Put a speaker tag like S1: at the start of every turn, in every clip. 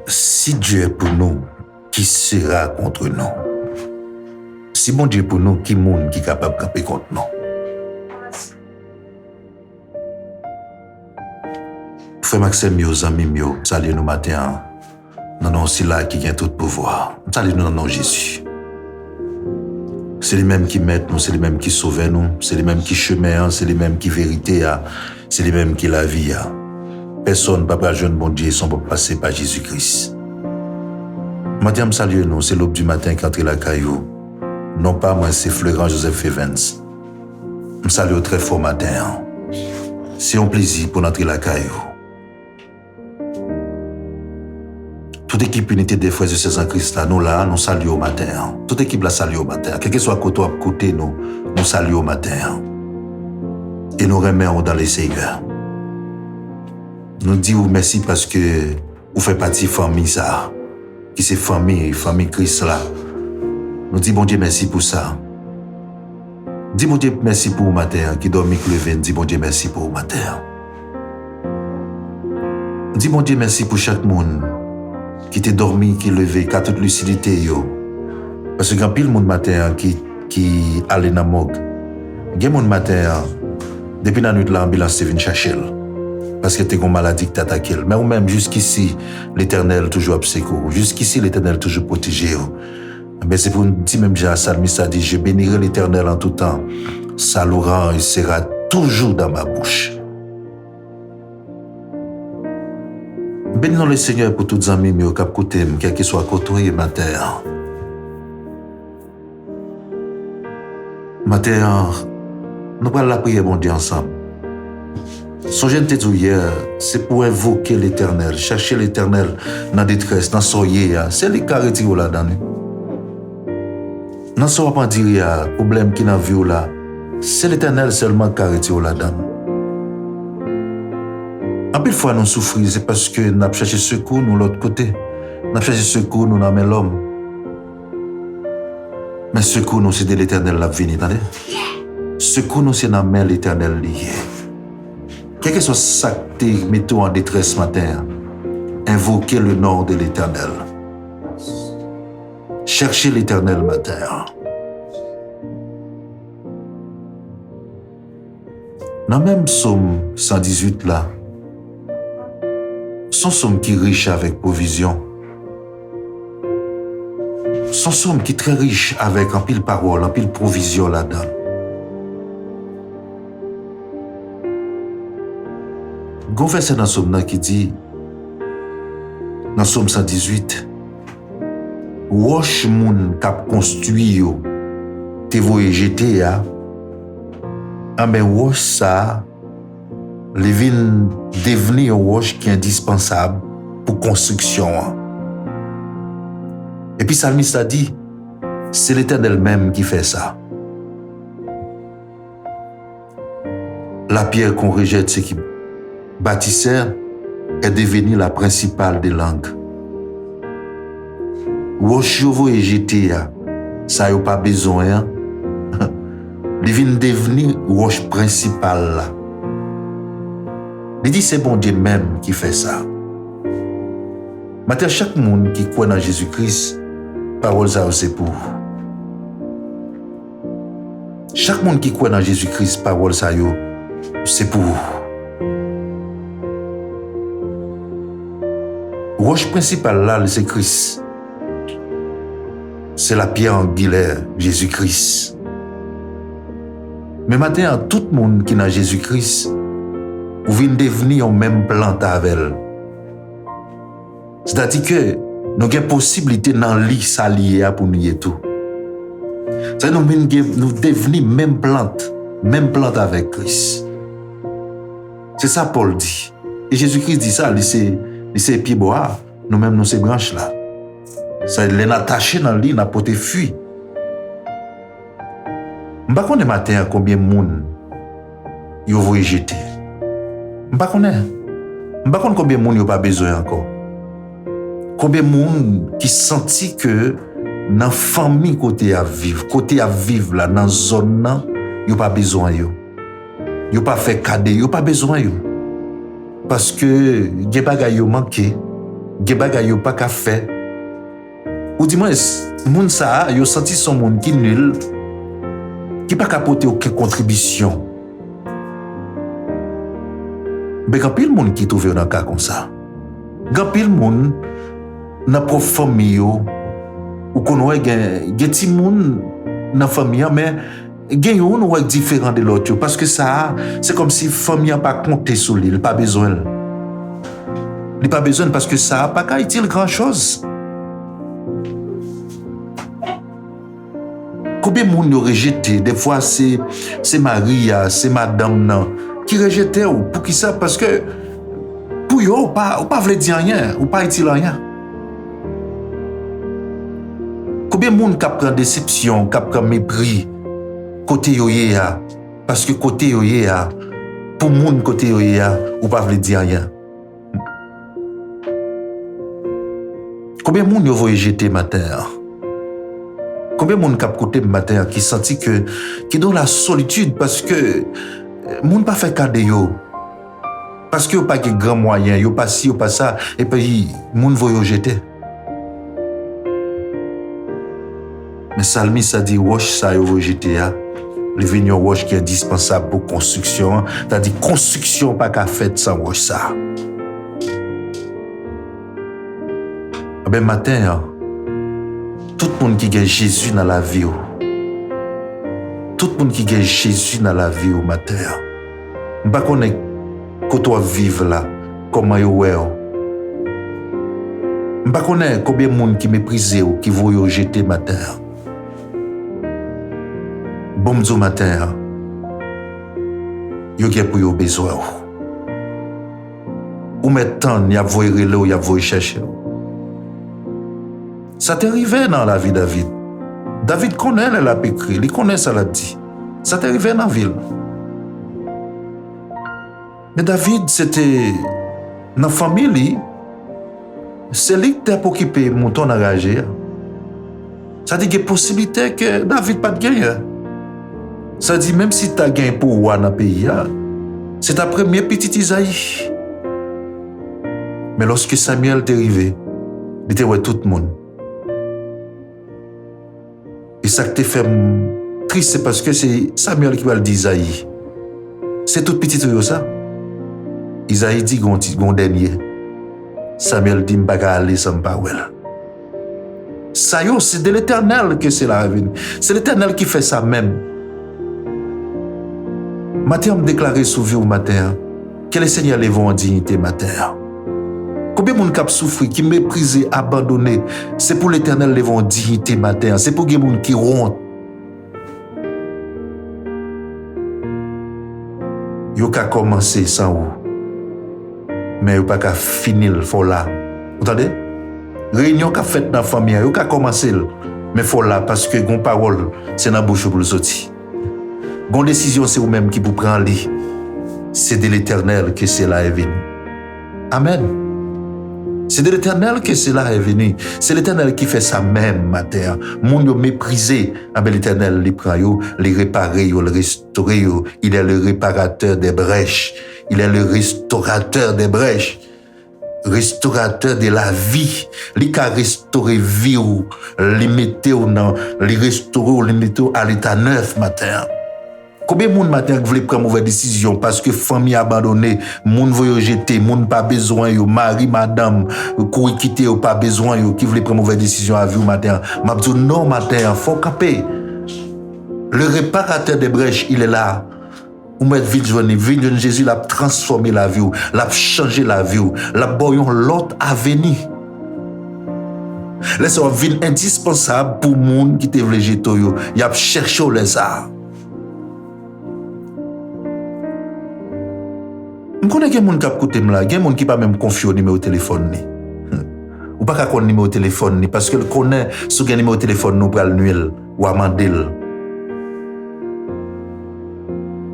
S1: Si Dieu est pour nous, qui sera contre nous? Si bon Dieu est pour nous, qui monde qui est capable de camper contre nous? Frère Maxime, mes amis, salut nous matin. Non, c'est là qui a tout pouvoir. Salut nous dans nom Jésus. C'est les mêmes qui mettent nous, c'est les mêmes qui sauvent nous, c'est les mêmes qui chemin, c'est les mêmes qui vérité, c'est les mêmes qui la vie. Personne ne peut pas jeune bon Dieu sans passer par Jésus-Christ. Madame, salut nous, c'est l'aube du matin qui entre la caillou. Non pas moi, c'est Florent Joseph Evans. Je salue très fort matin. C'est un plaisir pour entrer la caillou. Toute équipe unité des frères et sœurs en Christ, là, nous là, nous saluons au matin. Toute équipe la salue au matin. Quel que soit côté, nous saluons au matin. Et nous remettons dans les Seigneurs. Nous disons merci parce que vous faites partie de la famille, ça. Qui c'est famille Christ là. Nous disons bon Dieu merci pour ça. Dis bon Dieu merci pour le matin. Qui dormi levé, dis bon Dieu merci pour le matin. Dis bon Dieu merci pour chaque monde. Qui t'est dormi, qui levé, qui a toute lucidité, yo. Parce que quand pile monde matin qui allait dans la morgue, il y a monde matin, depuis la nuit de l'ambulance, c'est venu chercher. Parce que t'es une maladie qui t'attaque. Mais ou même jusqu'ici, l'Éternel toujours obséco. Jusqu'ici, l'Éternel toujours protégé. Mais c'est pour nous dire même, j'ai un psalmiste a dit, je bénirai l'Éternel en tout temps. Sa louange sera toujours dans ma bouche. Bénissons le Seigneur pour tous les amis, mais au cap côté, quel que soit côté matin. Matin, nous allons la prière bon Dieu ensemble. Son jeune te dit hier, c'est pour invoquer l'Éternel, chercher l'Éternel dans la détresse, dans le soyer. C'est lui qui a retiré là-dedans. Dans ce pas dire problème qui n'a vu là, c'est l'Éternel seulement qui a retiré là-dedans. En plus, fois nous souffrons, c'est parce que nous avons cherché secours nous l'autre côté. Nous avons cherché secours nous dans l'homme. Mais secours nous c'est de l'Éternel la venir, attendez. Secours nous c'est dans l'Éternel lié. Quel que soit ça que tu mets en détresse ce matin, invoquez le nom de l'Éternel. Cherchez l'Éternel matin. Dans même Psaume 118 là, son somme qui est riche avec provision. Son somme qui est très riche avec un pile parole, un pile provision là-dedans. Gon verset dans somme qui dit, dans somme 118, roche moun kap construit yo, te voye jeter ya, mais roche ça, les vins devenir une roche qui est indispensable pour construction. Et puis Salmiste a dit, c'est l'Éternel même qui fait ça. La pierre qu'on rejette, ce qui bâtissait, est devenue la principale des langues. Roche vous est jeté, ça n'a pas besoin. Les vins devenir roche principale là. Il dit c'est bon Dieu même qui fait ça. Maintenant, chaque monde qui croit dans Jésus-Christ, parole ça c'est pour. Chaque monde qui croit dans Jésus-Christ, parole ça c'est pour. Roche principale là, c'est Christ. C'est la pierre angulaire, Jésus-Christ. Mais maintenant, tout le monde qui est dans Jésus-Christ, vous venez devenir en même plante avec elle. C'est-à-dire que nous avons possibilité dans le lit s'allier pour nous et tout. C'est-à-dire que nous devenons même plante avec Christ. C'est ça Paul dit. Et Jésus-Christ dit ça, c'est pieds bois, nous-mêmes nous ces branches là. Ça les attacher dans le lit, n'a pas fui. Je ne sais pas matin combien de monde ils vont jeter. Je ne sais pas combien de monde n'ont pas besoin encore. Combien de monde qui sentit que dans la famille côté à vivre là, dans la zone, ils n'ont pas besoin. Ils n'ont pas fait cadet, ils n'ont pas besoin. Parce que des bagages manquent, gen bagay yo pas ka fait. Ou du moins moun ça yo senti son monde qui nul, qui pas apporter aucune contribution. Mais quand pile monde qui trouve dans cas comme ça. Quand pile monde dans propre famille yo ou qu'on ouais gen ti monde dans famille mais gen yon ouais différent de l'autre parce que ça c'est comme si famille a pas compté sur lui, pas besoin. Il pas besoin parce que ça a pas qu'à utile grand chose. Combien de monde rejeté? Des fois c'est Maria, c'est madame non qui rejetait ou pour qui ça parce que pour yo ou pas veut dire rien, ou pas utile rien. Combien de monde qui prend déception, qui prend mépris côté yo ya parce que côté yo ya pour monde côté yo ya ou pas veut dire rien. Combien de monde yo voye jeter matin? Combien de monde qui a côté matin qui senti que qui dans la solitude parce que monde pas fait cadeau yo. Parce que yo pas de grand moyen, yo pas ci, yo pas ça et puis monde voye jeter. Mais Salmi ça dit roche ça yo voye jeter a. Le vignon roche qui est indispensable pour construction, c'est-à-dire construction pas qu'à fait sans roche ça. Ben matin, tout le monde qui a Jésus dans la vie, tout le monde qui a Jésus dans la vie au matin, je ne sais pas que toi vivre là, comment tu es. Je ne sais pas combien de monde qui méprisent ou qui vont jeter matin. Bon Dieu matin, il y a pour besoin. Ou maintenant, il y a voulu relou, il y a voulu chercher. Ça t'est arrivé dans la vie David. David connaît la écrit, il connaît ça l'a dit. Ça t'est arrivé dans la ville. Mais David, c'était dans la famille, c'est lui qui t'a occupé mon ton engagé. Ça dit qu'il y a possibilité que David pas de gagner. Ça dit même si tu as gagné pour roi dans le pays, c'est ta première petite Isaïe. Mais lorsque Samuel est arrivé, il était ouais tout le monde. Et ça qui te fait triste, c'est parce que c'est Samuel qui va le dire Isaïe. C'est tout petit tout ça. Isaïe dit gon dernier. Samuel dit m'pa aller sans parole. Ça yo, c'est de l'Éternel que c'est la revenue. C'est l'Éternel qui fait ça même. Matin, me déclarer sous vie au matin que les Seigneurs les vont en dignité matin. Combien de monde qui souffert, qui méprisé, abandonné, c'est pour l'Éternel les vont en dignité matin. C'est pour les gens qui honte. Yo ka commencé sans vous. Mais yo pas ka finir faut là. Vous entendez? Réunion qu'a fait dans la famille, yo ka commencé mais faut là parce que gon parole c'est dans bouche pour le sortir. Gon décision c'est vous même qui vous prend li. C'est de l'Éternel que cela est venu. Amen. C'est de l'Éternel que cela est venu. C'est l'Éternel qui fait ça même matin. Moun yo méprisé, mais l'Éternel les prend yo, les réparer yo, les restaurer yo. Il est le réparateur des brèches. Il est le restaurateur des brèches. Restaurateur de la vie. Il a restauré vie ou, les mettre dans, les restaurer ou les mettre à l'état neuf matin. Combien de monde matin qui voulait prendre mauvaise décision parce que famille abandonnée, monde veut jeter, monde pas besoin yo, mari madame courir quitter ou pas besoin yo qui voulait prendre mauvaise décision à vie matin. M'a dit non matin, faut camper. Le réparateur des brèches, il est là. Ou mettre vite journée Jésus l'a transformé la vie, l'a changé la vie, l'a boyon l'autre avenir. Laisse vie indispensable pour monde qui te veut jeter yo, y a cherché les arts. Je connais des gens qui écoutent là, des gens qui pas même confier au numéro de téléphone. Ou pas qu'on numéro de téléphone parce que le connaît sur un numéro de téléphone nous pral nuel ou amandel.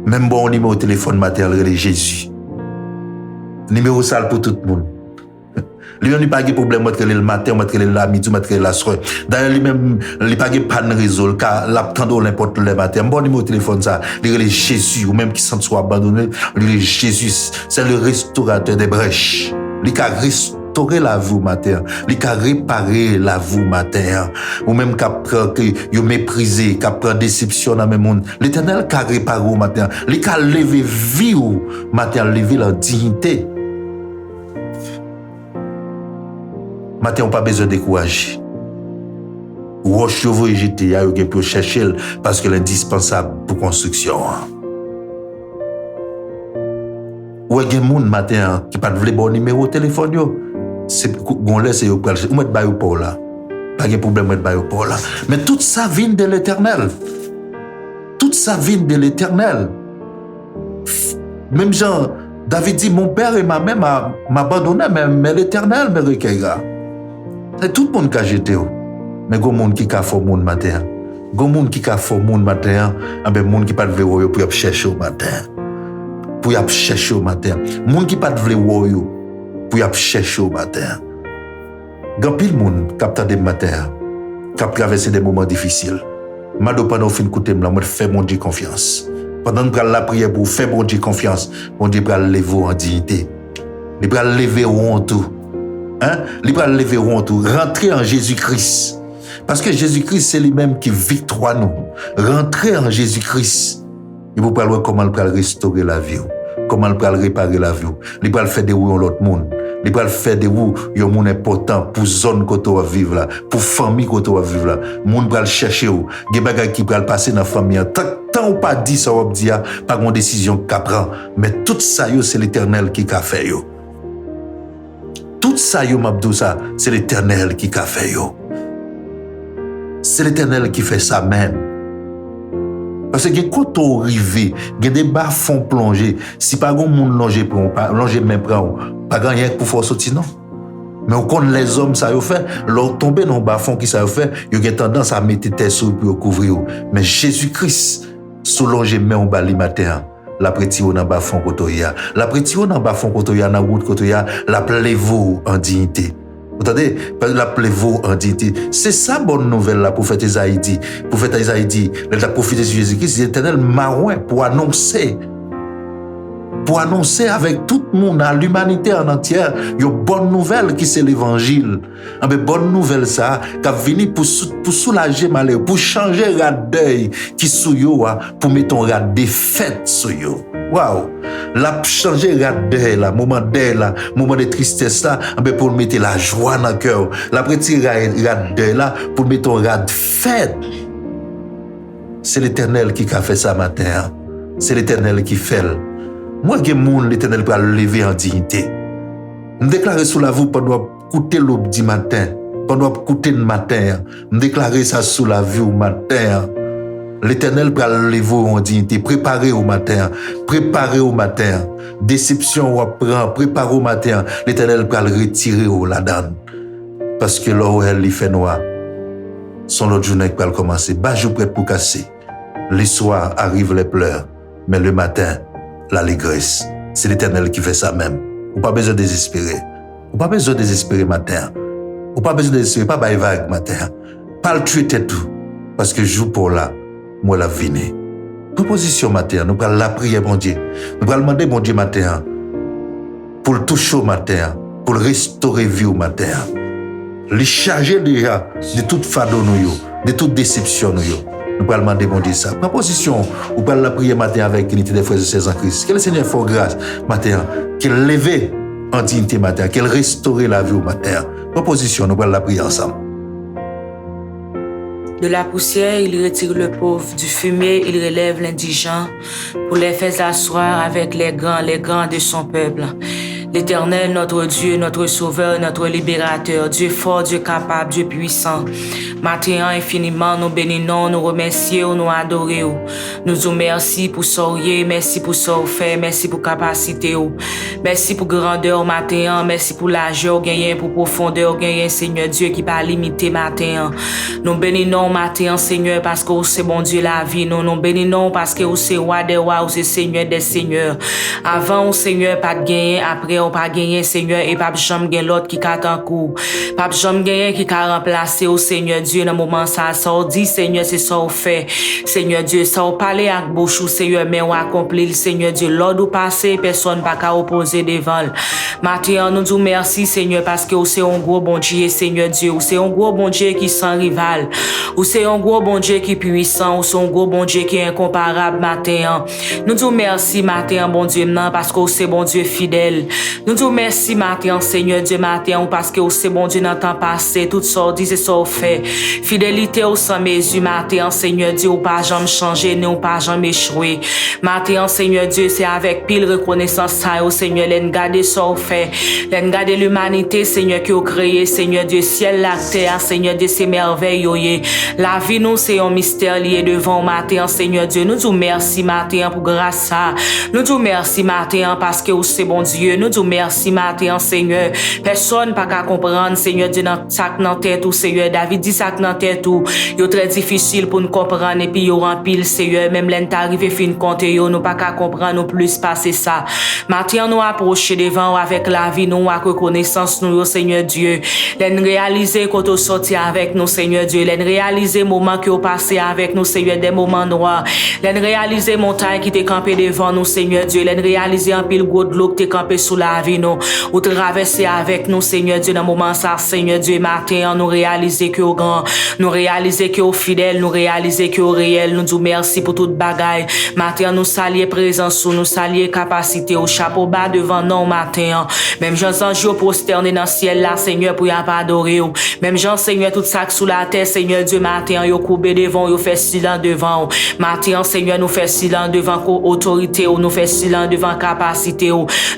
S1: Même bon numéro de téléphone matériel de Jésus. Numéro sale pour tout le monde. Lui on n'a pas de problème entre le matin, entre la midi, entre la soirée. D'ailleurs lui même il pas de panne réseau car l'attendre n'importe le matin. Bon numéro de téléphone ça, il est Jésus ou même qui sent abandonné, lui Jésus, c'est le restaurateur des brèches. Il a restauré restaurer la vie au matin. Il a réparé la vie au matin. Ou même qu'il a méprisé, qu'il a pris déception dans le monde. L'Éternel a réparé au matin. Il a levé vie au matin, levé la dignité. Matin, on n'a pas besoin de décourager. Roche vous jeter, il y a pour chercher parce que l'indispensable pour construction. Ou il y a des gens matin qui pas de bon numéro de téléphone c'est qu'on laisse yo pral ou mettre bayo pour là. Pas de problème mettre bayo pour là. Mais tout ça vient de l'Éternel. Tout ça vient de l'Éternel. Même Jean David dit mon père et ma mère m'abandonné mais l'Éternel me recueillera. C'est tout le monde qui a jeté. Mais il y a des gens qui ont fait le monde matin. Il y a des gens qui ont fait le monde matin. Il y a des gens qui ne veulent pas chercher au matin. Pour chercher au matin. Il y a des gens qui ne veulent pas pour chercher au matin. Il y a des gens qui ont des matin, qui ont traversé des moments difficiles. Je pendant fin écouter, je fais mon Dieu confiance. Pendant que la prière pour faire mon Dieu confiance, mon Dieu va lever en dignité. Il va lever en tout. Il va lever en tout. Rentrer en Jésus-Christ. Parce que Jésus-Christ, c'est lui-même qui victoire nous. Rentrer en Jésus-Christ. Il vous parle comment il va restaurer la vie. Comment il va réparer la vie. Il va faire de vous l'autre monde. Il va faire de vous un monde important pour la zone que vous vivre là, pour la famille que vous vivre là. Le monde va chercher. Il y a des gens qui vont passer dans la famille. Tant ou pas dit ça, on va dire, pas une décision qu'on prend. Mais tout ça, c'est l'Éternel qui a fait. Tout ça, c'est l'Éternel qui a fait. C'est l'Éternel qui fait ça même. Parce que quand on arrive, il y a des bas-fonds plongés. Si pas grand monde longer même pas rien pour faire sortir non. Mais on connaît les hommes ça y fait, leur tomber dans bas-fond qui ça y fait, il y a tendance à mettre tête sur pour couvrir. Mais Jésus-Christ soulager main en bas le matin. La prétire dans bas-fond kotoya. La prétire dans bas-fond kotoya dans route kotoya, la plaît-vous en dignité. Vous entendez? L'appelez-vous en dignité. C'est ça bonne nouvelle là, prophète Isaïe dit. Prophète Isaïe dit, il a profité de Jésus-Christ, l'Éternel marouin pour annoncer avec tout le monde, à l'humanité en entière, il y a une bonne nouvelle qui c'est l'évangile. Une bonne nouvelle ça, qui a venu pour soulager malheur, pour changer le deuil qui sous yo, pour mettre un rat de fête sur yo. Waouh! La changer le deuil là, moment de tristesse là, pour mettre la joie dans le cœur. La retirer le deuil là, pour mettre un rat de fête. C'est l'Éternel qui a fait ça matin. C'est l'Éternel qui fait. Moi, l'Éternel peut lever en dignité. Je déclare sous la vie pendant écouter l'aube du matin, pendant écouter le matin. Je déclare ça sous la vie au matin. L'Éternel peut lever en dignité, préparer au matin, Déception, on prend, préparer au matin. L'Éternel peut retirer la donne. Parce que là où elle fait noir, son autre journée peut commencer. Bajou prêt pour casser. Les soirs arrivent les pleurs, mais le matin, l'allégresse. C'est l'Éternel qui fait ça même. Ou pas besoin de désespérer. Ou pas besoin de désespérer matin. Ou pas besoin de désespérer, pas bailler vague matin. Pas le tuer tout. Parce que jour pour là, moi la vine. Proposition matin, nous allons la prière mon Dieu. Nous allons demander mon Dieu matin pour le toucher au matin, pour le restaurer vie au matin. Les charger déjà de toute fado de toute déception Nous allons demander mon Dieu ça. Proposition, nous allons la prière matin avec l'unité des frères et sœurs en Christ. Que le Seigneur fasse grâce matin, qu'il lève en dignité matin, qu'il restaure la vie au matin. Proposition, nous allons la prier ensemble.
S2: De la poussière, il retire le pauvre. Du fumier, il relève l'indigent pour les faire asseoir avec les grands de son peuple. L'Éternel, notre Dieu, notre Sauveur, notre Libérateur, Dieu fort, Dieu capable, Dieu puissant. Matin infiniment, nous bénissons, nous remercions, nous adorons. Nous disons merci pour sourire, merci pour faire, merci pour capacité. Merci pour grandeur matin, merci pour largeur gagné, pour profondeur gagné, Seigneur Dieu qui pas limité matin. Nous bénissons matin, Seigneur, parce que c'est bon Dieu la vie. Nous bénissons parce que c'est roi des rois, c'est Seigneur des seigneurs. Avant, Seigneur, pas de gagné, après, on pas gagné, Seigneur, et pas jamais gagné l'autre qui a en cours. Pas jamais gagné qui a remplacé au Seigneur Dieu, dans le moment ça dit, Seigneur, c'est ça on fait. Seigneur Dieu, ça on parle avec bouche, Seigneur, mais on accomplit, Seigneur Dieu. L'ordre ou passé, personne pas qu'à opposer devant. Maintenant, nous disons merci, Seigneur, parce que c'est un gros bon Dieu, Seigneur Dieu. C'est un gros bon Dieu qui sans rival. Ou c'est un gros bon Dieu qui est puissant. Ou c'est un gros bon Dieu qui est incomparable, matin. Nous disons merci, matin, bon Dieu, parce que c'est bon Dieu fidèle. Nous disons merci, matin, Seigneur Dieu, matin, parce que c'est bon Dieu dans le temps passé. Tout ça, dit, c'est ça, fait. Fidélité au sans mesure, matin, Seigneur Dieu, ou pas jamais changer, ou pas jamais échouer. Matin, Seigneur Dieu, c'est avec pile reconnaissance, ça, au Seigneur, l'en garder ça, fait. L'en garder l'humanité, Seigneur, qui a créé, Seigneur Dieu, ciel, la terre, Seigneur Dieu, c'est merveilleux. La vie, nous, c'est un mystère lié devant, matin, Seigneur Dieu. Nous disons merci, matin, pour grâce à. Nous disons merci, matin, parce que c'est bon Dieu. Nous disons merci, matin, Seigneur. Personne pas qu'à comprendre, Seigneur Dieu, dans sac dans tête ou Seigneur. David dit sac dans tête ou. C'est très difficile pour nous comprendre et puis yo rempile, Seigneur. Même l'en t'arrive fin compte yo, nous pas qu'à comprendre, nous plus passer ça. Matin, nous approcher devant avec la vie, nous avec reconnaissance, nous, Seigneur Dieu. L'en réaliser quand on sorti avec nous, Seigneur Dieu. L'en réaliser moment que on passé avec nous, Seigneur, des moments noirs. L'en réaliser montagne qui t'est campé devant nous, Seigneur Dieu. L'en réaliser un pile gros de l'eau qui t'est campé sous la vie, nous. Ou traverser avec nous, Seigneur Dieu, dans moment ça, Seigneur Dieu, matin, nous réaliser que au grand, nous réaliser que au fidèle, nous réaliser que au réel, nous disons merci pour toute bagaille. Matin, nous saluer présence, nous saluer capacité, au chapeau bas devant nous, matin. Même Jean-Sanjo prosterné dans le ciel là, Seigneur, pour y adorer. Même Jean, Seigneur, tout ça sous la terre, Seigneur Dieu, matin, yo coupé devant, yo fait silence devant. Matin, Seigneur, nous fait silence devant autorité, nous fait silence devant capacité,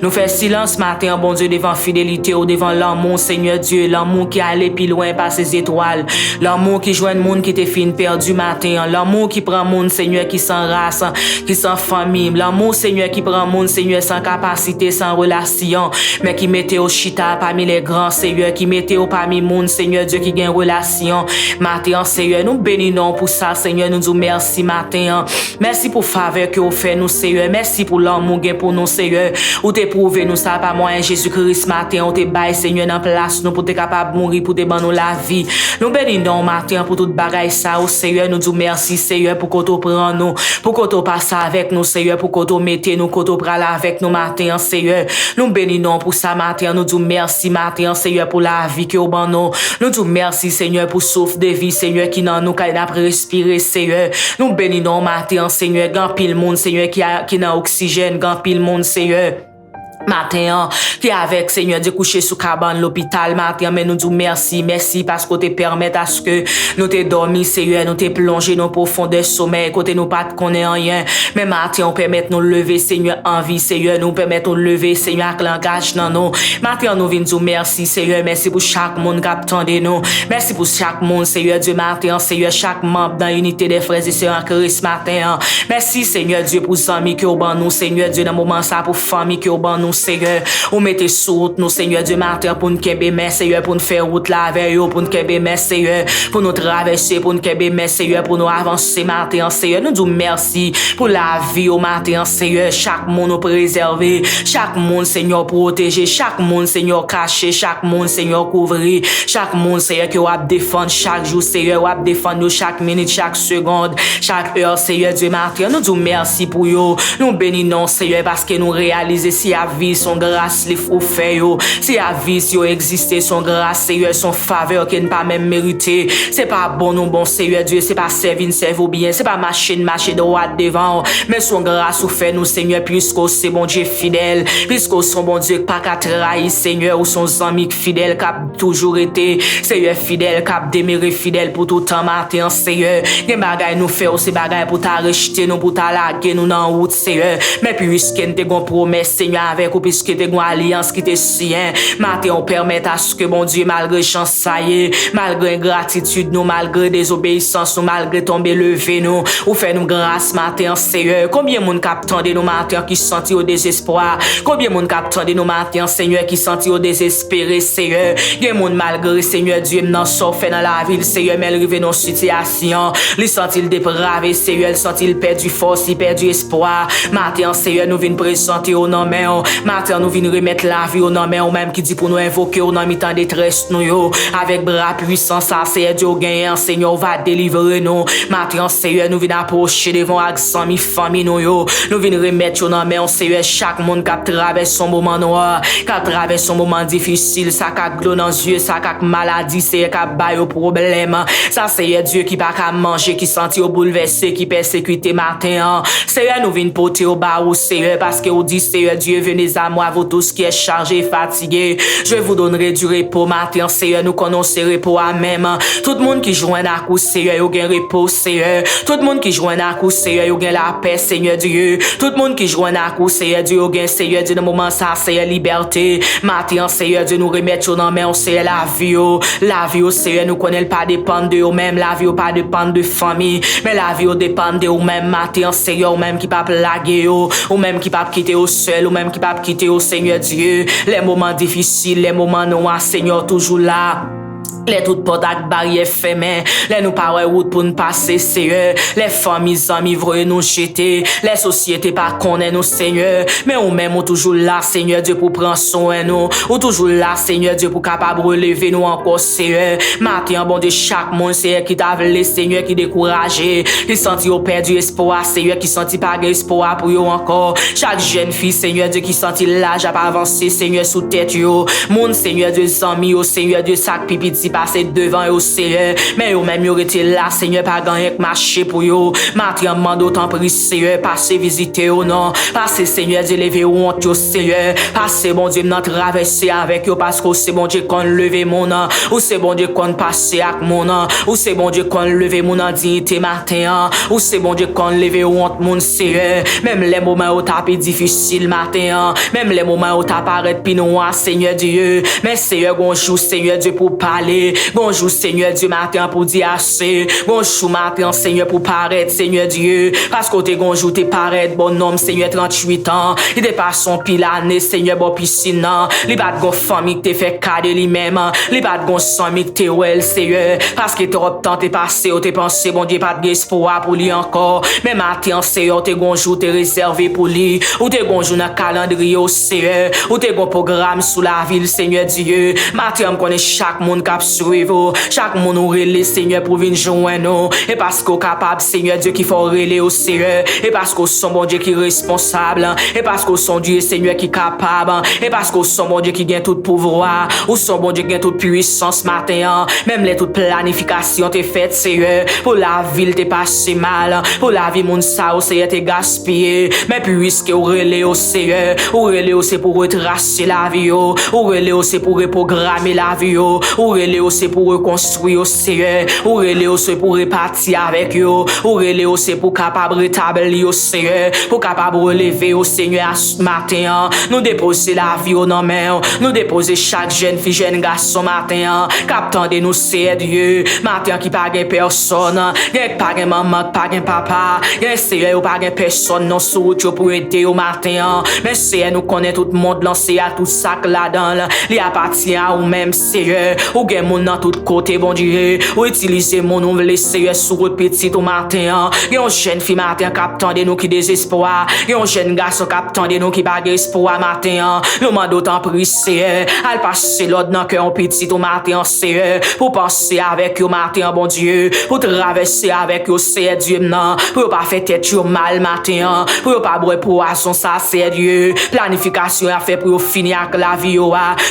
S2: nous fait silence matin, bon Dieu, devant fidélité, devant l'amour, Seigneur Dieu, l'amour qui allait plus loin par ses étoiles, l'amour qui joint le monde qui était fin perdu matin, l'amour qui prend monde, Seigneur, qui sans race, qui sans famille, l'amour, Seigneur, qui prend monde, Seigneur, sans capacité, sans relation, mais qui mettait au chita parmi les grands, Seigneur, qui mettait au parmi monde, Seigneur Dieu, qui gagne relation, matin, Seigneur, nous bénissons pour ça, Seigneur, nous disons merci matin, merci pour faveur que vous faites nous, Seigneur, merci pour l'amour pour nous, Seigneur, ou t'es prouvé nous ça par moi, Jésus-Christ matin, ou t'es bail, Seigneur, dans place, nous pour t'es capable de mourir, pour t'es ban nous la vie, nous bénissons matin pour toute bagaille ça, au Seigneur, nous disons merci, Seigneur, pour qu'on te prenne nous, pour qu'on te passe avec nous, Seigneur, pour qu'on te mette nous, qu'on te prenne avec nous matin, Seigneur, nous bénissons pour ça matin, nous disons merci matin, Seigneur, pour la vie que vous ban nous disons merci, Seigneur, pour souffle de vie, Seigneur, qui dans nous, qui n'a respirer, Seigneur, nous bénissons matin, Seigneur, grand pile monde, Seigneur, qui n'a oxygène, grand pile monde, Seigneur. Matin, qui avec Seigneur Dieu couché sous cabane l'hôpital matin, mais nous disons merci parce que te permet à ce que nous te dormi, Seigneur, nous te plongé dans profondeur sommeil, côté nous pas connaît rien, mais matin on permet nous lever, Seigneur, en vie, Seigneur, nous permet nous lever, Seigneur, avec langage dans nous. Matin nous venons dire merci, Seigneur, merci pour chaque monde qui attendait nous, merci pour chaque monde, Seigneur Dieu, matin, Seigneur, chaque membre dans l'unité des frères et sœurs en Christ matin. Merci, Seigneur Dieu, pour amis qui au ban nous, Seigneur Dieu, dans moment ça pour famille qui au ban nous, Seigneur, ou mettez sous route nous, Seigneur Dieu, matin, pour nous kembe, Seigneur, pour nous faire route là avec eux, pour nous kembe, Seigneur, pour nous traverser, pour nous kembe, Seigneur, pour nous avancer, matin, Seigneur, nous disons merci pour la vie au matin, Seigneur, chaque monde nous préserver, chaque monde, Seigneur, protéger, chaque monde, Seigneur, cacher, chaque monde, Seigneur, couvrir, chaque monde, Seigneur, qui va défendre chaque jour, Seigneur, va défendre nous chaque minute, chaque seconde, chaque heure, Seigneur Dieu, matin, nous disons merci pour eux, nous bénissons, Seigneur, parce que nous réalisons si la vie, son grâce, les faux faits, si la vie, si existe, son grâce, Seigneur, son faveur, qui n'est pas même mérité, c'est pas bon, nous, bon, Seigneur Dieu, c'est pas servir bien, c'est pas marcher droit devant, mais son grâce, ou fait nous, Seigneur, puisque c'est bon Dieu fidèle, puisque son bon Dieu, pas qu'à trahir, Seigneur, ou son ami fidèle, qui a toujours été, Seigneur, fidèle, qui a déméré fidèle pour tout temps, matin, Seigneur, les bagailles nous fait, ces bagailles pour t'arrêter, nous, pour t'alaguer, nous, dans route, Seigneur, mais puisque nous t'avons promesse, Seigneur, avec ou puisque t'es une alliance qui t'est sien, matin, on permet à ce que, bon Dieu, malgré chance, ça y est, malgré ingratitude, nous, malgré désobéissance, nous, malgré tomber levé, nous, ou fait nous grâce, matin, Seigneur, combien moun captant de nous, matin, qui senti au désespoir, combien moun captant de nous, matin, Seigneur, qui senti au désespéré, Seigneur, gen moun malgré, Seigneur, Dieu, n'en sort fait dans la ville, Seigneur, mais il rive dans situation, li senti-il dépravé, Seigneur, il senti-il perdu force, il perdu espoir, matin, Seigneur, nous venons présenter au nom, Matin nous venons remettre la vie au nom mais ou même qui dit pour nous invoquer au nom mi-temps détresse nous yo. Avec bras puissants, ça c'est Dieu gagnant, Seigneur va délivrer nous. Matin Seigneur nous venons approcher devant avec amis, famille nous yo. Nous venons remettre au nom mais on Seigneur chaque monde qui traverse son moment noir, qui traverse son moment difficile, ça qui a glou dans les yeux, ça qui a maladie, c'est qui a bail au problème. Ça c'est Dieu qui pas qu'à manger, qui sentit au bouleversé, qui persécuté matin. Seigneur nous venons porter au bas au Seigneur parce que on dit Seigneur Dieu venez à moi vous tous qui êtes chargés, fatigués. Je vous donnerai du repos matin Seigneur nous connaissons repos à même. Tout le monde qui joint à coup Seigneur yo gain repos Seigneur. Tout le monde qui joint à coup Seigneur yo gain la paix Seigneur Dieu. Tout le monde qui joint à coup Seigneur Dieu yo gain Seigneur Dieu dans moment ça Seigneur liberté. Matin Seigneur Dieu nous remettre dans main Seigneur la vie Seigneur nous connaît pas dépendre de eux même la vie pas dépendre de famille mais la vie dépend de eux même matin Seigneur ou même qui pas plaguer ou même qui pas quitter au seul ou même qui pas quitter au Seigneur Dieu les moments difficiles les moments noirs Seigneur toujours là. Les toutes portes avec barrières fermées, les nous pas route pour nous passer, Seigneur. Les familles, amis, vont nous jeter. Les sociétés pas connaissent nous, Seigneur. Mais ou même, ou toujours là, Seigneur Dieu, pour prendre soin de nous. Ou toujours là, Seigneur Dieu, pour capable relever nous encore, Seigneur. Matin, bon Dieu, chaque monde, Seigneur, qui t'a voulu, Seigneur, qui découragé, qui sentit au perdu espoir, Seigneur, qui sentit pas espoir pour eux encore. Chaque jeune fille, Seigneur Dieu, qui sentit l'âge à pas avancer, Seigneur, sous tête, yo. Mon Seigneur Dieu, amis, au Seigneur Dieu, sac pipi, passer devant au Seigneur mais yo même yo été là Seigneur pas gagner marcher pour yo matin mande autant prie Seigneur passer visiter au non passer Seigneur Dieu lever honte au Seigneur passer bon Dieu dans traverser avec yo parce que c'est bon Dieu qu'on lever mon nom ou c'est bon Dieu qu'on passer avec mon nom ou c'est bon Dieu qu'on lever mon dignité matin ou c'est bon Dieu qu'on lever honte mon Seigneur même les moments où t'as difficile matin même les moments où t'as paraît puis noir Seigneur Dieu mais Seigneur bonjour Seigneur Dieu pour parler. Bonjour Seigneur Dieu matin pour dire assez. Bonjour matin Seigneur pour paraître Seigneur Dieu. Parce que t'es bonjour t'es paraître bon homme Seigneur 38 ans. Il dépasse son pile année Seigneur bon piscine. Il pas de famille t'es fait cadeau lui-même. Il pas de famille t'es well Seigneur. Parce que trop temps t'es passé ou t'es pensé bon Dieu pas de espoir pour lui encore. Mais matin Seigneur t'es bonjour t'es réservé pour lui. Ou t'es bonjour dans calendrier au Seigneur. Ou t'es bon programme sous la ville Seigneur Dieu. Matin on connaît chaque monde qui suivre chaque monde nous relève Seigneur pour venir joindre nous et parce qu'on capable Seigneur Dieu qui faut relèver au Seigneur et parce qu'on son bon Dieu qui est responsable et parce qu'on son Dieu Seigneur qui est capable et parce qu'on son bon Dieu qui gagne tout pouvoir ou son bon Dieu qui gagne toute puissance matin même les toute planification t'es faite Seigneur pour la ville t'es passé mal pour la vie moun sa au Seigneur t'es gaspillé mais puisque ou relève au Seigneur ou relève c'est pour retracer la vie ou relève c'est pour reprogrammer la vie ou relève c'est pour reconstruire au Seigneur ou relève c'est pour repartir avec eux ou relève c'est pour capable rétablir au Seigneur pour capable relever au Seigneur ce matin nous déposer la vie au nom nous déposer chaque jeune fille jeune garçon matin captant de nous c'est Dieu matin qui pas gain personne pas gain maman pas gain papa Seigneur pas gain personne non sous pour aider au matin mais Seigneur nous connaît tout le monde lancé à tout sac là-dedans il appartient à ou même Seigneur ou gain mon dans tout côté bon Dieu ou utiliser mon nom Seigneur sur votre petit au matin yon jeune fille matin captant de nous qui désespoir yon jeune garçon captant de nous qui pas espoir matin nous mande autant prier Seigneur al passer l'autre dans cœur petit au matin Seigneur pour penser avec eux matin bon Dieu pour traverser avec eux Seigneur Dieu non pour pas faire tête au mal matin pour pas boire poisson ça c'est Dieu planification a fait pour finir avec la vie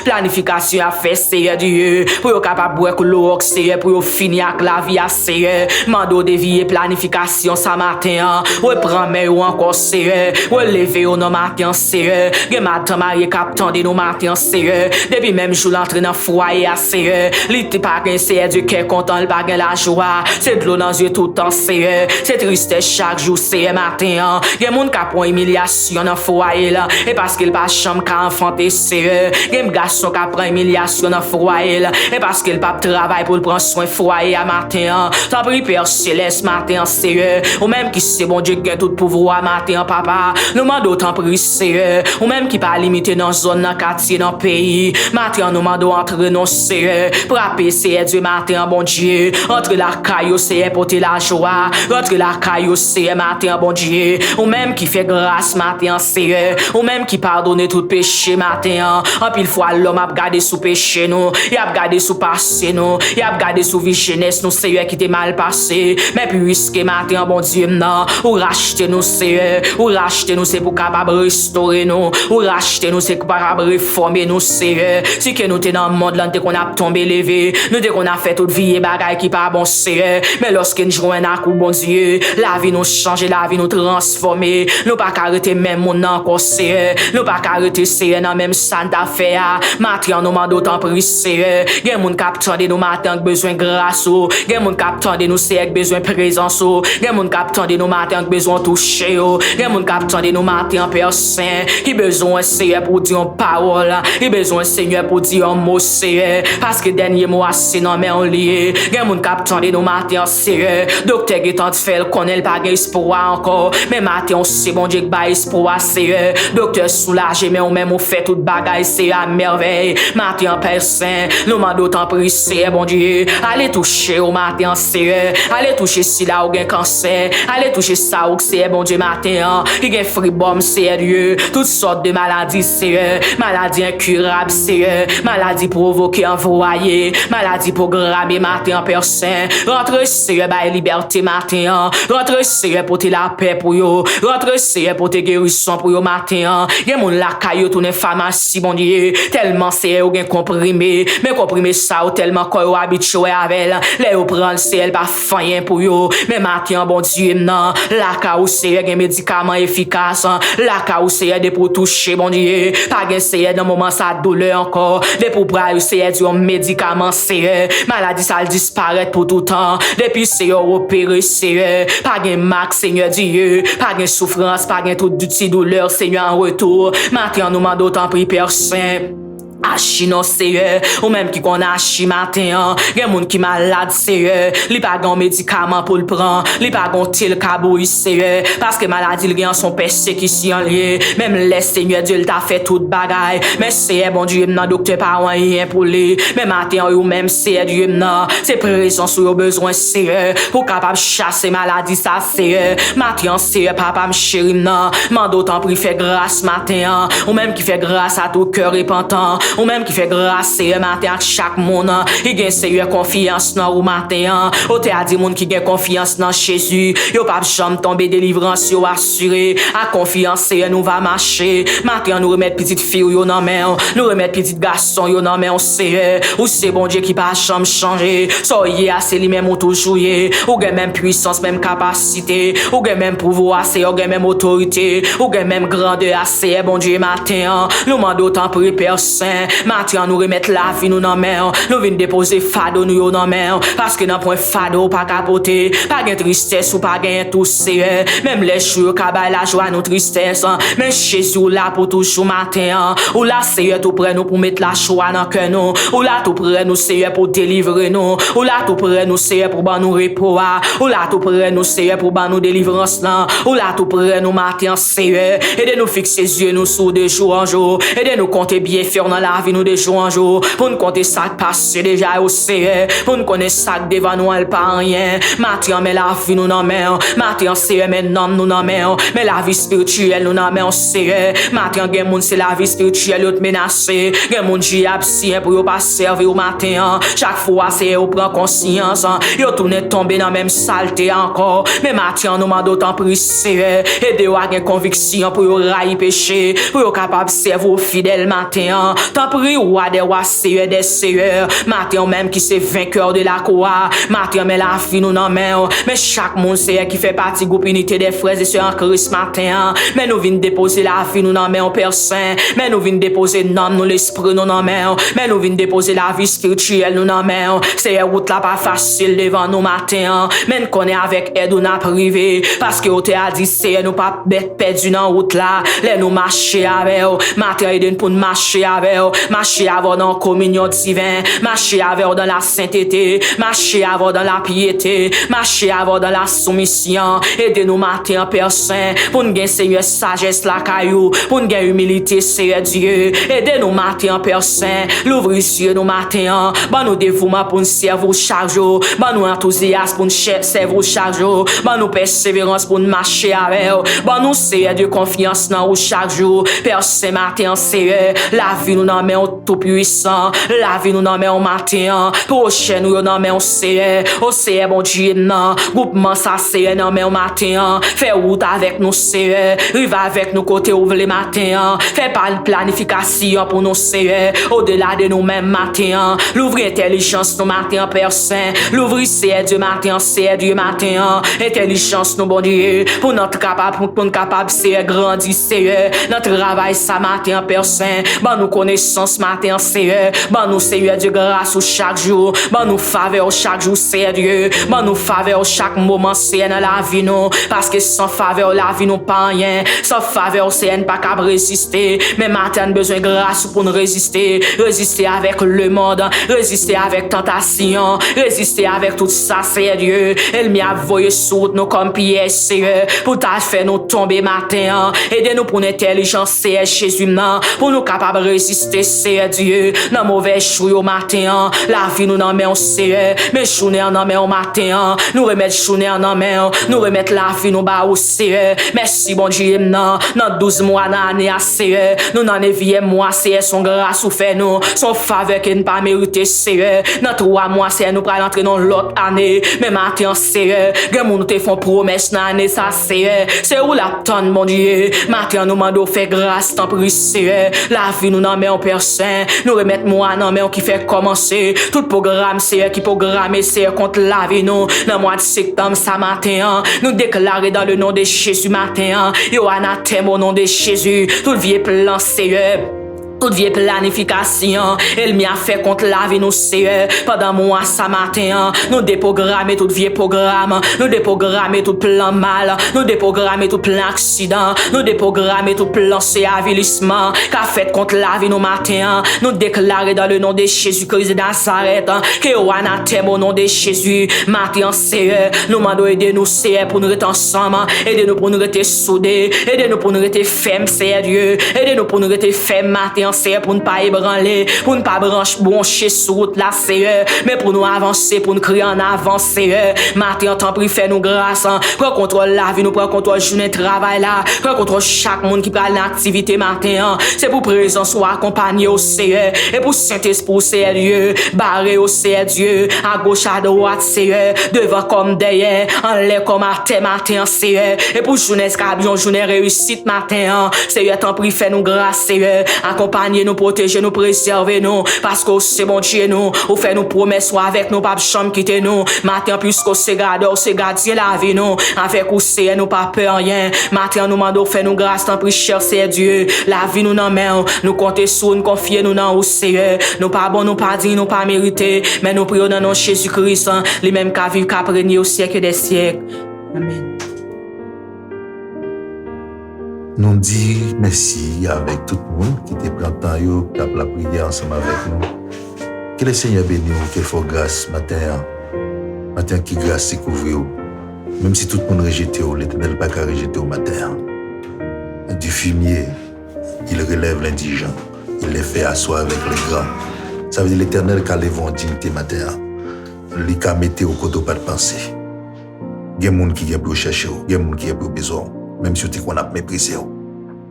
S2: planification a fait Seigneur Dieu pour capable boire l'eau Seigneur pour finir avec la vie Seigneur mando dévier planification ça matin ou prendre mais ou encore Seigneur ou lever au nom matin Seigneur que matin marié captant de nos matin Seigneur depuis même jour l'entrée dans foyer Seigneur li pas gain Seigneur Dieu qui est content il pas gain la joie c'est de l'eau dans yeux tout le temps Seigneur c'est triste chaque jour Seigneur matin gen moun ka prend humiliation dans foyer là et parce qu'il pas chambre ka enfanter Seigneur gen garçon ka prend humiliation dans foyer là et parce parce qu'il pas travail pour le prendre soin foyer à matin. T'en prie Père Céleste matin Seigneur, ou même qui c'est bon Dieu qui a tout pouvoir matin papa. Nous demandons t'en prie Seigneur, ou même qui pas limité dans zone dans quartier dans pays. Matin nous demandons entrer non Seigneur, frapper Seigneur Dieu matin bon Dieu, entre la caillou Seigneur porter la joie, entre la caillou Seigneur matin bon Dieu, ou même qui fait grâce matin Seigneur, ou même qui pardonne tout péché matin. En pile fois l'homme a gardé sous péché nous, il a gardé sous passé nous, il a gardé sous vie jeunesse nous Seigneur qui t'est mal passé, mais puisque matin bon Dieu non, ou racheter nous Seigneur, ou racheter nous c'est pour capable restaurer nous, ou racheter nous c'est pour capable réformer nous Seigneur. Si que nous t'es dans le monde là qu'on a tombé levé, nous dès qu'on a fait toute vie et bagaille qui pas bon Seigneur, mais lorsque nous jouons un coup bon Dieu, la vie nous change, la vie nous transformer, nous pas arrêter même mon encore Seigneur, nous pas arrêter Seigneur dans même Santa fait matin nous demandons tant pris Seigneur, gen moun k'ap tande nous matin besoin grâce ou, gen moun k'ap tande nous Seigneur besoin présence ou, gen moun k'ap tande nous matin besoin toucher ou, gen moun k'ap tande nous matin Père Saint, qui besoin Seigneur pour dire une parole, qui besoin Seigneur pour dire un mot Seigneur, parce que dernier mot assez non mais on lié, gen moun k'ap tande nous matin Seigneur, docteur qui tente faire connaît pas espoir encore, mais matin on sait bon Dieu que ba espoir Seigneur, docteur soulagé mais on même on fait toute bagaille c'est à merveille, matin Père Saint, nous demandons tant pris Seigneur bon Dieu, allez toucher au matin Seigneur, allez toucher si là ou gen cancer, allez toucher ça ou c'est bon Dieu matin, il gen fribom Seigneur, toutes sortes de maladies Seigneur, maladies incurables Seigneur, maladies provoquées envoyées, maladies programmées matin Père Saint, rentre Seigneur by liberté matin, rentre Seigneur pour te la paix pour yo, rentre Seigneur pour te guérison pour yo matin, gen moun la caillou tourne pharmacie bon Dieu, tellement Seigneur ou gen comprimé, mais comprimé ça ou tellement qu'on habitué avec, les ou prend Seigneur pas rien pour yo, mais matin bon Dieu non, la caillou Seigneur gen médicament efficace, la caillou Seigneur de pour toucher bon Dieu, pas gen Seigneur dans moment sa douleur encore, de pour brailler Seigneur du médicament Seigneur, maladie ça disparaît pour tout temps, depuis Seigneur opéré Seigneur, pas gen marque Seigneur Dieu, pas gen souffrance, pas gen toute petite douleur Seigneur en retour, maintenant nous demandons tant pris Père Saint. Achi non Seigneur, ou même qui qu'on achi matin, gen moun qui malade Seigneur, li pa gon médicament pour le prendre, li pa gon tel kabouille Seigneur, parce que maladie li gen son persécution lié, même les Seigneur Dieu t'a fait toute bagaille, mais Seigneur bon Dieu nan docteur pas rien pour lui, mais matin ou même Seigneur Dieu nan, c'est présence ou besoin Seigneur, pour capable chasser maladie ça Seigneur, matin Seigneur papa m'chéri nan, mando t'en prie fait grâce matin, ou même qui fait grâce à tout cœur repentant, ou même qui fait grâce Seigneur matin à chaque monde, qui gagne Seigneur confiance dans ou matin, ou te a dit monde qui gagne confiance dans Jésus, yo pas jamais tomber délivrance yo assuré, à confiance Seigneur nous va marcher, matin nous remettre petite fille yo dans main, nous remettre petit garçon yo dans main Seigneur, ou c'est bon Dieu qui pas jamais changer, soyez assez lui même ou toujours ou gagne même puissance même capacité, ou gagne même pouvoir Seigneur, ou gagne même autorité, ou gagne même grandeur Seigneur bon Dieu matin, nous demandons tant pour Père Saint, matin nous remettre la vie nous dans main, nous venons déposer fado nous dans main, parce que dans point fado pas capoter, pas gain tristesse ou pas gain tout Seigneur, même les jours cabal la joie nous tristesse, mais Jésus là pour toujours matin, ou là Seigneur tout près nous pour mettre la joie dans cœur nous, ou là tout près nous Seigneur pour délivrer nous, ou là tout près nous Seigneur pour ban nous repos, ou là tout près nous Seigneur pour ban nous délivrance là, ou là tout près nous matin Seigneur, aidez nous fixer yeux nous sous de jour en jour, aidez nous compter bien faire dans la vie nous de jour en jour, pour nous compter ça passé déjà au Seigneur, pour nous connaître ça devant nous elle pas rien, matin mais la vie nous dans main, matin Seigneur mais non nous dans main, mais la vie spirituelle nous dans main Seigneur, matin gen moun c'est la vie spirituelle yo menacé, gen moun ji absent pour yo pas servir au matin, chaque fois c'est yo prend conscience, yo tourne tomber dans même saleté encore, mais matin nous m'a d'autant pris Seigneur, aidez yo à gen conviction pour yo railler péché, pour yo capable servir fidèle matin, tant pris roi des rois Seigneur des seigneurs, matin même qui c'est vainqueur de la croix, matin mais la vie nous dans main, mais chaque monde Seigneur qui fait partie groupe unité des frères et sœurs en Christ matin, mais nous venons déposer la vie nous dans main Père Saint, mais nous venons déposer l'âme nous l'esprit nous dans main, mais nous venons déposer la vie spirituelle nous dans main, c'est route là pas facile devant nous matin, mais nous connaît avec aide ou n'a privé, parce que on t'a dit c'est nous pas bête perdu dans route là, les nous marcher avec matin aide pour nous marcher avec, marcher avant dans la communion divine, marcher avant dans la sainteté, marcher avant dans la piété, marcher avant dans la soumission. Aidez-nous matin, Père Saint, pour nous gagner, Seigneur, sagesse la caillou, pour nous gagner humilité, Seigneur Dieu. Aidez-nous matin, Père Saint, l'ouvrir sur nous matin, ban nous dévouement pour nous servir chaque jour, ban nous enthousiasme pour nous servir chaque jour, ban nous persévérance pour nous marcher avec vous, ban nous, Seigneur Dieu, confiance dans vous chaque jour. Père Saint, matin, Seigneur, la vie nous dans main tout puissant, la vie nous dans main matin, prochain nous dans main Seigneur, au Seigneur bon Dieu, non, groupement ça Seigneur dans main matin, fais route avec nous Seigneur, rive avec nous côté ouvre les matins, fais pas une planification pour nous Seigneur, au-delà de nous-mêmes matin, l'ouvrir intelligence nous matin, Père Saint, l'ouvrir Seigneur Dieu matin, Seigneur Dieu matin, intelligence nous bon Dieu, pour notre capable Seigneur grandir Seigneur, notre travail ça matin, Père Saint, ban nous connaissance matin, Seigneur, ban nous Seigneur Dieu grâce chaque jour, ban nous faveur chaque jour, Seigneur Dieu, ban nous faveur chaque moment, Seigneur, dans la vie nous, parce que sans faveur la vie nous pas rien, sans faveur Seigneur pas capable résister, mais matin besoin grâce pour nous résister avec le monde, résister avec tentation, résister avec tout ça, Seigneur Dieu, elle m'y a voyé sous nous comme Pierre, Seigneur, pour t'a fait nous tomber matin, aidez-nous pour l'intelligence, Seigneur Jésus, pour nous capables de résister, Seigneur Dieu, dans mauvais chou au matin, la vie nous n'en met Seigneur, mais chouné en main au matin, nous remettre chouné en main, nous remettre la vie nous bas au Seigneur, merci bon Dieu, dans 12 mois d'année, Seigneur, nous n'en évions moi, Seigneur, son grâce ou fait nous, son faveur qui ne pas mérité, Seigneur, dans 3 mois, Seigneur, nous pourrons entrer dans l'autre année, mais matin, Seigneur, que nous te font promesse dans l'année, ça, Seigneur, c'est où la tonne, mon Dieu, matin, nous demandons fait grâce, tant pis, Seigneur, la vie nous n'en met en Père Saint, nous remettre moi dans main qui fait commencer, tout programme, Seigneur, qui programme, Seigneur, contre la vie, nous, dans le mois de septembre, ça matin, nous déclarer dans le nom de Jésus, matin, yo anathème au nom de Jésus, tout vieux plan, Seigneur, toute vieille planification, elle m'y a fait contre la vie nous Seigneur, pendant moi ça matin, nous déprogrammer tout vieux programme, nous déprogrammer tout plan mal, nous déprogrammer tout plan accident, nous déprogrammer tout plan avilissement, qu'a fait contre la vie nous matin, nous déclarer dans le nom de Jésus-Christ de Nazareth, que au anathème au nom de Jésus, matin Seigneur, nous demandons aider nous Seigneur pour nous être ensemble, aider nous pour nous être soudés, aider nous pour nous être fermes Seigneur Dieu, aider nous pour nous être fermes matin Seigneur, pour ne pas ébranler, pour ne pas brancher sur route la Seigneur, mais pour nous avancer, pour nous crier en avant Seigneur, matin temps prie fais nous grâce, prends contrôle la vie, nous prends contrôle journée travail là, prends contrôle chaque monde qui prend l'activité matin, c'est pour présence ou accompagner au Seigneur, et pour Saint-Esprit Seigneur Dieu, barrer au Seigneur Dieu, à gauche à droite Seigneur, devant comme derrière, en l'air comme à terre matin Seigneur, et pour journée scabion, journée réussite matin, Seigneur temps prie fais nous grâce Seigneur, accompagner nous, protéger nous, préserver nous, parce que c'est bon Dieu nous, ou fait nous promesses avec nous, pas de chambre quitter nous, matin puisque c'est gardeur, c'est gardien la vie nous, avec ou c'est nous pas peur rien, matin nous mandons fait nous grâce, tant pis cher c'est Dieu, la vie nous n'en main, nous compter sur nous, confier nous dans au Seigneur, nous pas bon, nous pas dit, nous pas mérité, mais nous prions dans nom Jésus-Christ, les mêmes qu'à vivre, qu'à régner au siècle des siècles. Amen.
S1: Nous disons merci avec tout le monde qui te prend temps, qui a la prière ensemble avec nous. Que le Seigneur bénisse, qu'il faut grâce matin. Matin qui grâce c'est couvrir. Même si tout le monde rejette, l'Éternel n'a pas qu'à rejeter au matin. Du fumier, il relève l'indigent. Il les fait asseoir avec les grands. Ça veut dire l'Éternel qui a levé en dignité matin. Il a mis au côté pas de pensée. Il y a des gens qui ont pour chercher, il y a des gens qui ont pour besoin. Même si on a méprisé.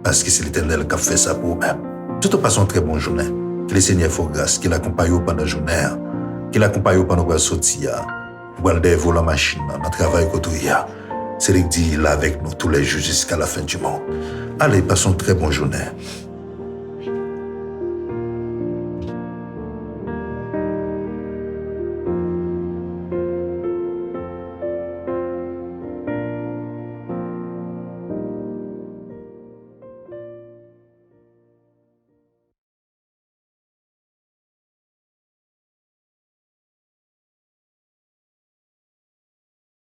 S1: Parce que c'est l'Éternel qui a fait ça pour eux-mêmes. Tout en passant très bonne journée. Que le Seigneur fasse grâce, qu'il accompagne pendant la journée, qu'il accompagne pendant la sortie, pour le dévoiler la machine, dans le travail quotidien. C'est lui qui dit là avec nous tous les jours jusqu'à la fin du monde. Allez, passons une très bonne journée.